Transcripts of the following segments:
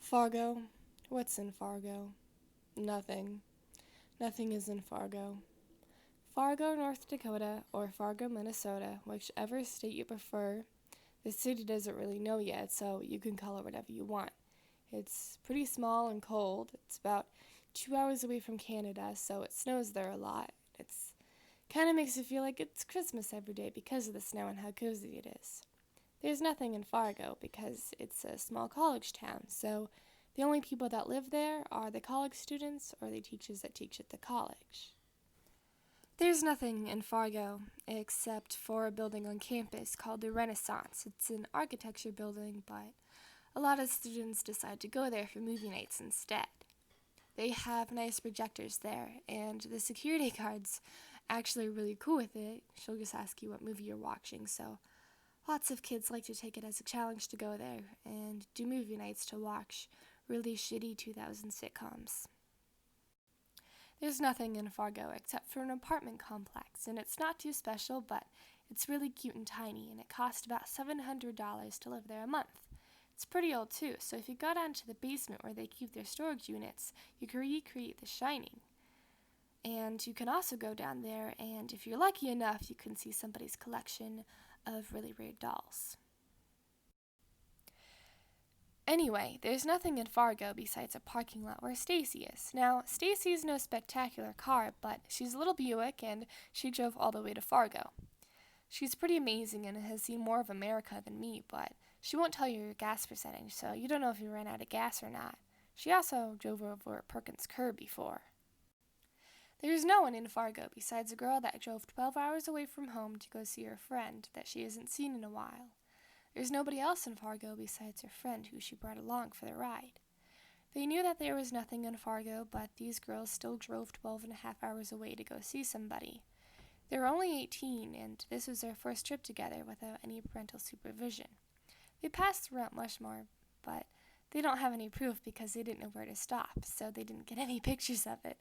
Fargo? What's in Fargo? Nothing. Nothing is in Fargo. Fargo, North Dakota, or Fargo, Minnesota, whichever state you prefer, the city doesn't really know yet, so you can call it whatever you want. It's pretty small and cold. It's about 2 hours away from Canada, so it snows there a lot. It's kind of makes you feel like it's Christmas every day because of the snow and how cozy it is. There's nothing in Fargo because it's a small college town, so the only people that live there are the college students or the teachers that teach at the college. There's nothing in Fargo except for a building on campus called the Renaissance. It's an architecture building, but a lot of students decide to go there for movie nights instead. They have nice projectors there, and the security guards actually are really cool with it. She'll just ask you what movie you're watching, so lots of kids like to take it as a challenge to go there and do movie nights to watch really shitty 2000 sitcoms. There's nothing in Fargo except for an apartment complex, and it's not too special, but it's really cute and tiny, and it costs about $700 to live there a month. It's pretty old too, so if you go down to the basement where they keep their storage units, you can recreate The Shining. And you can also go down there, and if you're lucky enough, you can see somebody's collection of really rare dolls. Anyway, there's nothing in Fargo besides a parking lot where Stacy is. Now, Stacy is no spectacular car, but she's a little Buick, and she drove all the way to Fargo. She's pretty amazing and has seen more of America than me, but she won't tell you your gas percentage, so you don't know if you ran out of gas or not. She also drove over a Perkins curb before. There's no one in Fargo besides a girl that drove 12 hours away from home to go see her friend that she hasn't seen in a while. There's nobody else in Fargo besides her friend who she brought along for the ride. They knew that there was nothing in Fargo, but these girls still drove 12.5 hours away to go see somebody. They were only 18, and this was their first trip together without any parental supervision. They passed through Mount Rushmore, but they don't have any proof because they didn't know where to stop, so they didn't get any pictures of it.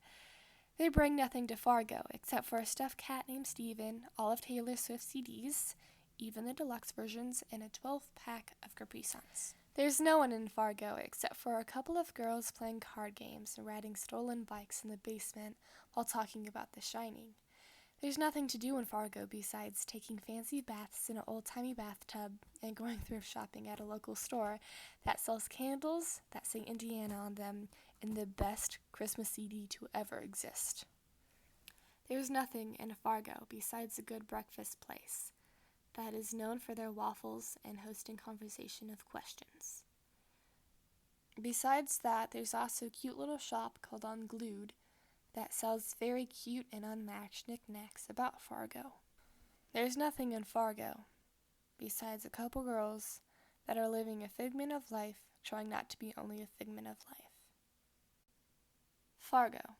They bring nothing to Fargo except for a stuffed cat named Steven, all of Taylor Swift's CDs, even the deluxe versions, and a 12-pack of Capri Suns. There's no one in Fargo except for a couple of girls playing card games and riding stolen bikes in the basement while talking about The Shining. There's nothing to do in Fargo besides taking fancy baths in an old-timey bathtub and going thrift shopping at a local store that sells candles that say Indiana on them and the best Christmas CD to ever exist. There's nothing in Fargo besides a good breakfast place that is known for their waffles and hosting conversation of questions. Besides that, there's also a cute little shop called Unglued that sells very cute and unmatched knickknacks about Fargo. There's nothing in Fargo besides a couple girls that are living a figment of life, trying not to be only a figment of life. Fargo.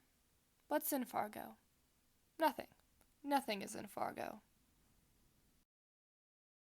What's in Fargo? Nothing. Nothing is in Fargo.